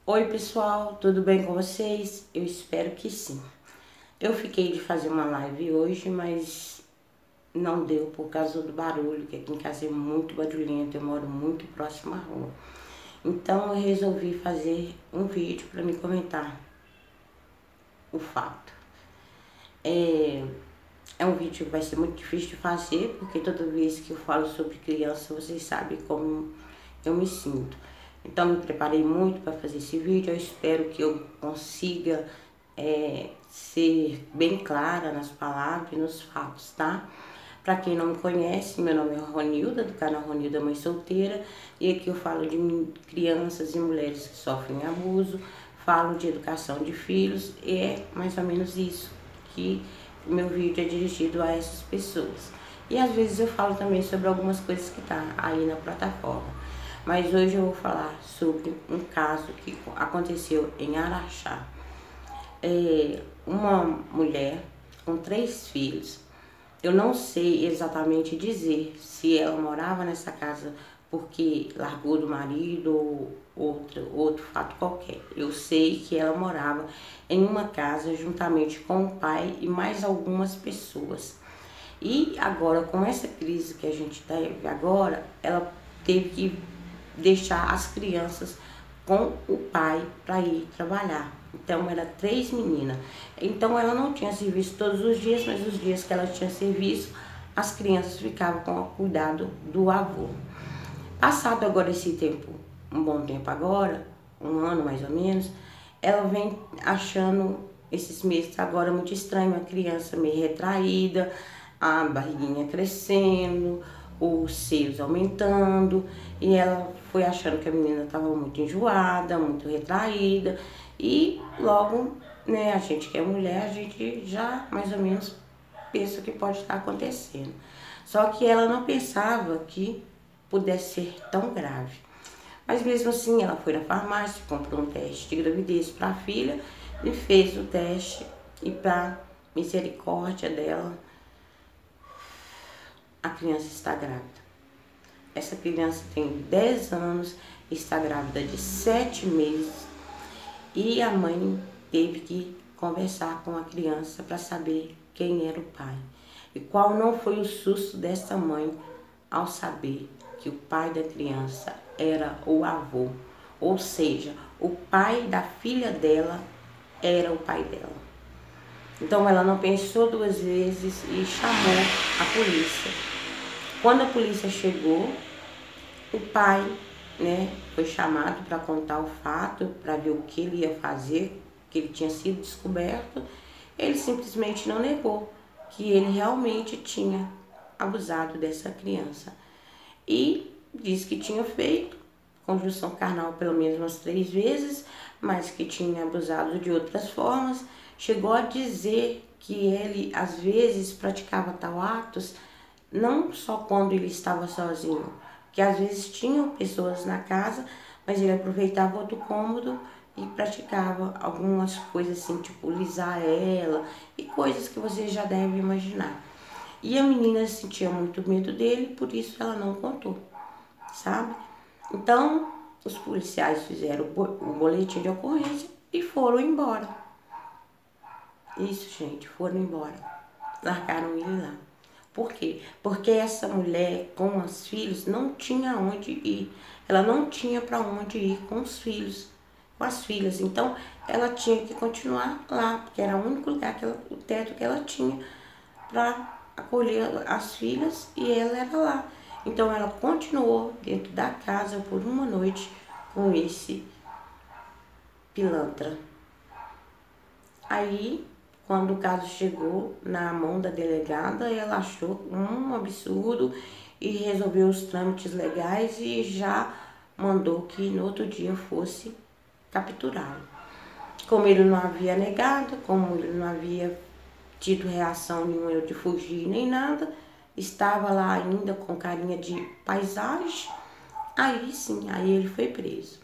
Oi pessoal, tudo bem com vocês? Eu espero que sim. Eu fiquei de fazer uma live hoje, mas não deu por causa do barulho, que aqui em casa é muito barulhento, eu moro muito próximo à rua. Então eu resolvi fazer um vídeo para me comentar o fato. É um vídeo que vai ser muito difícil de fazer, porque toda vez que eu falo sobre criança, vocês sabem como eu me sinto. Então me preparei muito para fazer esse vídeo, eu espero que eu consiga ser bem clara nas palavras e nos fatos, tá? Para quem não me conhece, meu nome é Ronilda, do canal Ronilda Mãe Solteira, e aqui eu falo de crianças e mulheres que sofrem abuso, falo de educação de filhos, e é mais ou menos isso que o meu vídeo é dirigido a essas pessoas. E às vezes eu falo também sobre algumas coisas que tá aí na plataforma. Mas hoje eu vou falar sobre um caso que aconteceu em Araxá. Uma mulher com 3 filhos, eu não sei exatamente dizer se ela morava nessa casa porque largou do marido ou outro fato qualquer. Eu sei que ela morava em uma casa juntamente com o pai e mais algumas pessoas. E agora, com essa crise que a gente teve agora, ela teve que deixar as crianças com o pai para ir trabalhar. Então, era 3 meninas. Então, ela não tinha serviço todos os dias, mas os dias que ela tinha serviço, as crianças ficavam com o cuidado do avô. Passado agora esse tempo, um bom tempo agora, um ano mais ou menos, ela vem achando esses meses agora muito estranho, a criança meio retraída, a barriguinha crescendo, os seios aumentando, e ela foi achando que a menina estava muito enjoada, muito retraída, e logo, né, a gente que é mulher, a gente já mais ou menos pensa que pode estar acontecendo. Só que ela não pensava que pudesse ser tão grave. Mas mesmo assim, ela foi na farmácia, comprou um teste de gravidez para a filha e fez o teste. E para misericórdia dela, a criança está grávida. Essa criança tem 10 anos, está grávida de 7 meses e a mãe teve que conversar com a criança para saber quem era o pai. E qual não foi o susto dessa mãe ao saber que o pai da criança era o avô, ou seja, o pai da filha dela era o pai dela. Então ela não pensou 2 vezes e chamou a polícia. Quando a polícia chegou, o pai, né, foi chamado para contar o fato, para ver o que ele ia fazer, que ele tinha sido descoberto. Ele simplesmente não negou que ele realmente tinha abusado dessa criança. E disse que tinha feito conjunção carnal pelo menos umas 3 vezes, mas que tinha abusado de outras formas. Chegou a dizer que ele às vezes praticava tal atos não só quando ele estava sozinho, que às vezes tinham pessoas na casa, mas ele aproveitava outro cômodo e praticava algumas coisas assim, tipo lisar ela e coisas que você já deve imaginar. E a menina sentia muito medo dele, por isso ela não contou, sabe? Então, os policiais fizeram o boletim de ocorrência e foram embora. Isso, gente, foram embora. Largaram ele lá. Por quê? Porque essa mulher com os filhos não tinha onde ir. Ela não tinha para onde ir com os filhos, com as filhas. Então, ela tinha que continuar lá, porque era o único lugar, o teto que ela tinha para acolher as filhas e ela era lá. Então ela continuou dentro da casa por uma noite com esse pilantra. Aí, quando o caso chegou na mão da delegada, ela achou um absurdo e resolveu os trâmites legais e já mandou que no outro dia fosse capturá-lo. Como ele não havia negado, como ele não havia tido reação nenhuma de fugir nem nada, estava lá ainda com carinha de paisagem, aí sim, aí ele foi preso.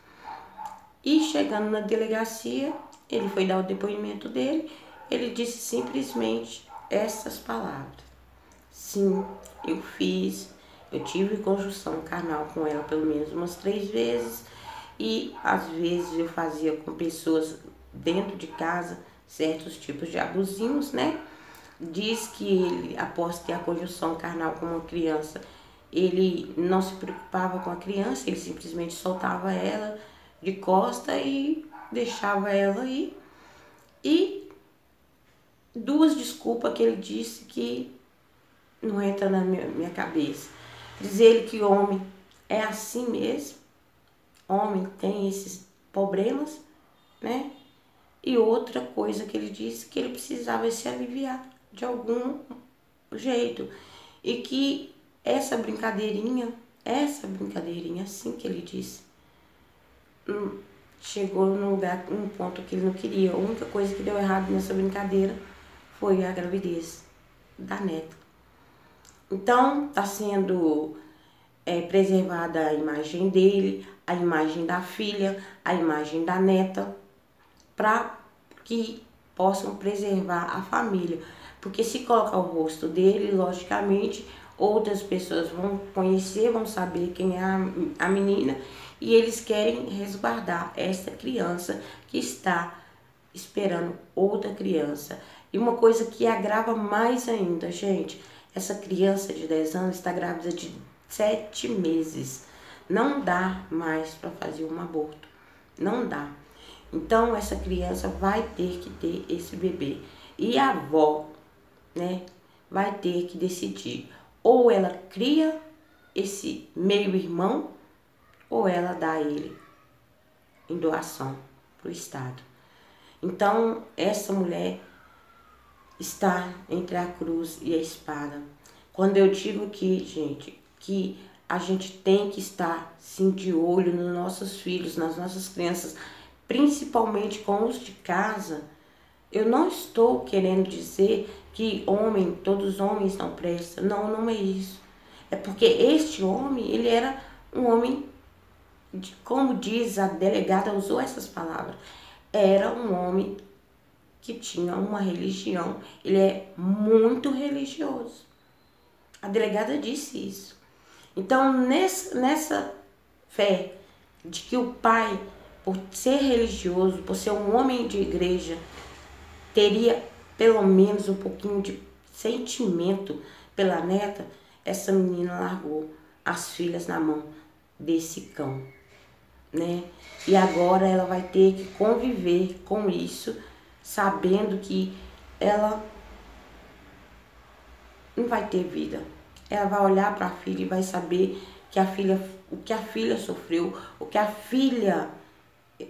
E chegando na delegacia, ele foi dar o depoimento dele, ele disse simplesmente essas palavras: sim, eu tive conjunção carnal com ela pelo menos umas 3 vezes, e às vezes eu fazia com pessoas dentro de casa certos tipos de abusinhos, né? Diz que ele, após ter a conjunção carnal com uma criança, ele não se preocupava com a criança, ele simplesmente soltava ela de costa e deixava ela ir. E duas desculpas que ele disse que não entra na minha cabeça. Diz ele que homem é assim mesmo, homem tem esses problemas, né? E outra coisa que ele disse que ele precisava se aliviar de algum jeito. E que essa brincadeirinha assim que ele disse, chegou num lugar, num ponto que ele não queria. A única coisa que deu errado nessa brincadeira foi a gravidez da neta. Então, está sendo preservada a imagem dele, a imagem da filha, a imagem da neta, para que possam preservar a família. Porque se colocar o rosto dele, logicamente, outras pessoas vão conhecer, vão saber quem é a menina, e eles querem resguardar essa criança que está esperando outra criança. E uma coisa que agrava mais ainda, gente, essa criança de 10 anos está grávida de 7 meses. Não dá mais para fazer um aborto. Não dá. Então, essa criança vai ter que ter esse bebê. E a avó, né, vai ter que decidir. Ou ela cria esse meio-irmão, ou ela dá ele em doação para o Estado. Então, essa mulher está entre a cruz e a espada. Quando eu digo que, gente, que a gente tem que estar, sim, de olho nos nossos filhos, nas nossas crianças, principalmente com os de casa, eu não estou querendo dizer que todos os homens não prestam. Não, não é isso. É porque este homem, ele era um homem, como diz a delegada, usou essas palavras, era um homem que tinha uma religião, ele é muito religioso. A delegada disse isso. Então, nessa fé de que o pai, por ser religioso, por ser um homem de igreja, teria pelo menos um pouquinho de sentimento pela neta, essa menina largou as filhas na mão desse cão, né? E agora ela vai ter que conviver com isso, sabendo que ela não vai ter vida. Ela vai olhar para a filha e vai saber que o que a filha sofreu, o que a filha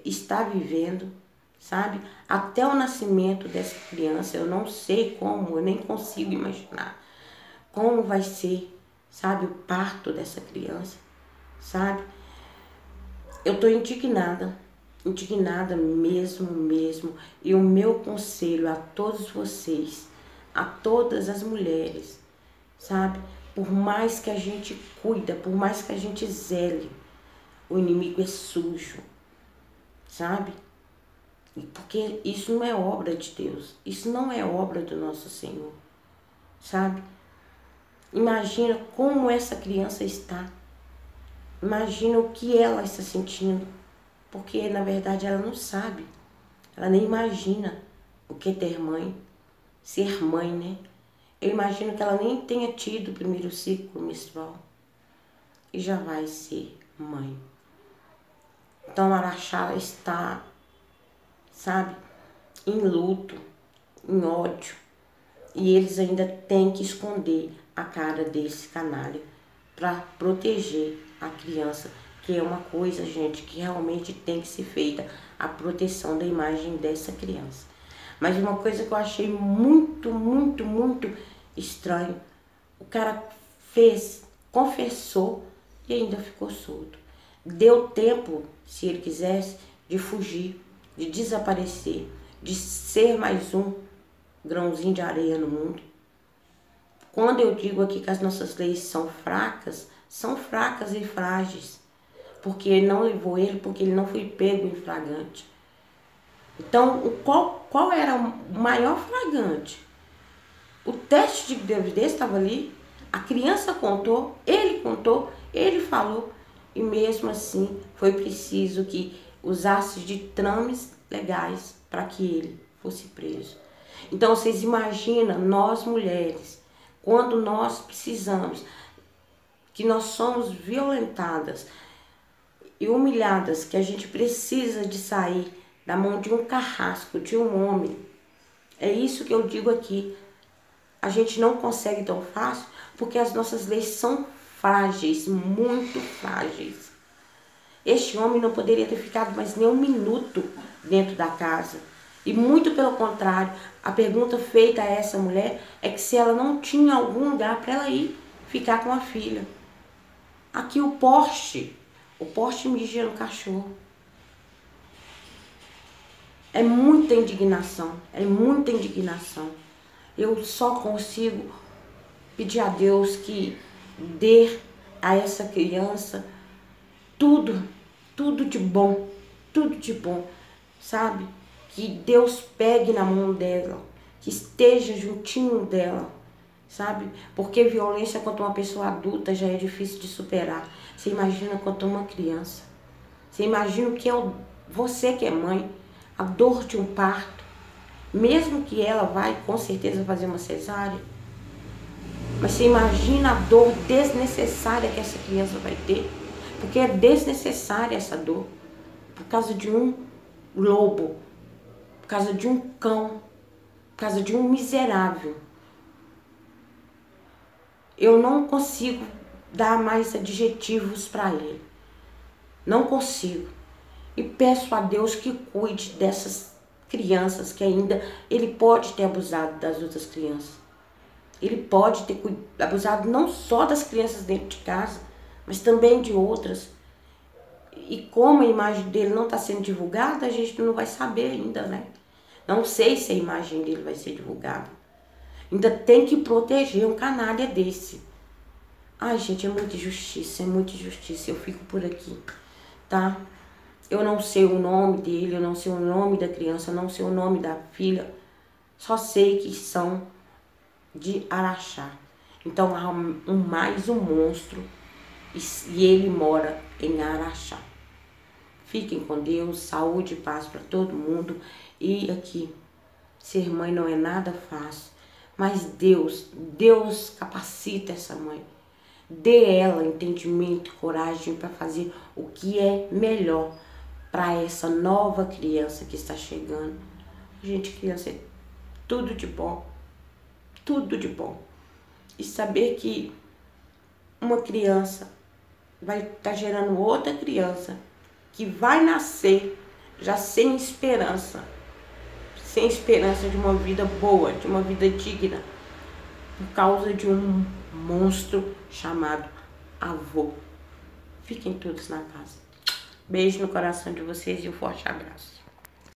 está vivendo, sabe? Até o nascimento dessa criança, eu não sei como, eu nem consigo imaginar como vai ser, sabe, o parto dessa criança, sabe? Eu tô indignada mesmo, e o meu conselho a todos vocês, a todas as mulheres, sabe? Por mais que a gente cuida, por mais que a gente zele, o inimigo é sujo, sabe? Porque isso não é obra de Deus, isso não é obra do nosso Senhor, sabe? Imagina como essa criança está, imagina o que ela está sentindo, porque na verdade ela não sabe, ela nem imagina o que é ter mãe, ser mãe, né? Eu imagino que ela nem tenha tido o primeiro ciclo menstrual e já vai ser mãe. Então a Araxá está, sabe, em luto, em ódio, e eles ainda têm que esconder a cara desse canalha para proteger a criança, que é uma coisa, gente, que realmente tem que ser feita, a proteção da imagem dessa criança. Mas uma coisa que eu achei muito estranho, o cara confessou e ainda ficou solto. Deu tempo, se ele quisesse, de fugir, de desaparecer, de ser mais um grãozinho de areia no mundo. Quando eu digo aqui que as nossas leis são fracas e frágeis, porque ele não levou ele, porque ele não foi pego em flagrante. Então, qual era o maior flagrante? O teste de gravidez estava ali, a criança contou, ele falou, E mesmo assim, foi preciso que usasse de trames legais para que ele fosse preso. Então, vocês imaginam, nós mulheres, quando nós precisamos, que nós somos violentadas e humilhadas, que a gente precisa de sair da mão de um carrasco, de um homem. É isso que eu digo aqui. A gente não consegue tão fácil porque as nossas leis são frágeis, muito frágeis. Este homem não poderia ter ficado mais nem um minuto dentro da casa. E muito pelo contrário, a pergunta feita a essa mulher é que se ela não tinha algum lugar para ela ir ficar com a filha. Aqui o poste mija no cachorro. É muita indignação, é muita indignação. Eu só consigo pedir a Deus que dê a essa criança tudo de bom, sabe? Que Deus pegue na mão dela, que esteja juntinho dela, sabe? Porque violência contra uma pessoa adulta já é difícil de superar. Você imagina contra uma criança. Você imagina o que é você que é mãe, a dor de um parto, mesmo que ela vai com certeza fazer uma cesárea. Mas você imagina a dor desnecessária que essa criança vai ter. Porque é desnecessária essa dor. Por causa de um lobo. Por causa de um cão. Por causa de um miserável. Eu não consigo dar mais adjetivos para ele. Não consigo. E peço a Deus que cuide dessas crianças que ainda ele pode ter abusado das outras crianças. Ele pode ter abusado não só das crianças dentro de casa, mas também de outras. E como a imagem dele não está sendo divulgada, a gente não vai saber ainda, né? Não sei se a imagem dele vai ser divulgada. Ainda tem que proteger um canalha desse. Ai, gente, é muita injustiça, é muita injustiça. Eu fico por aqui, tá? Eu não sei o nome dele, eu não sei o nome da criança, eu não sei o nome da filha. Só sei que são de Araxá. Então há mais um monstro e ele mora em Araxá. Fiquem com Deus, saúde e paz para todo mundo. E aqui, ser mãe não é nada fácil, mas Deus capacita essa mãe. Dê ela entendimento, coragem para fazer o que é melhor para essa nova criança que está chegando. Gente, criança é tudo de bom. Tudo de bom. E saber que uma criança vai estar gerando outra criança que vai nascer já sem esperança de uma vida boa, de uma vida digna, por causa de um monstro chamado avô. Fiquem todos na paz. Beijo no coração de vocês e um forte abraço.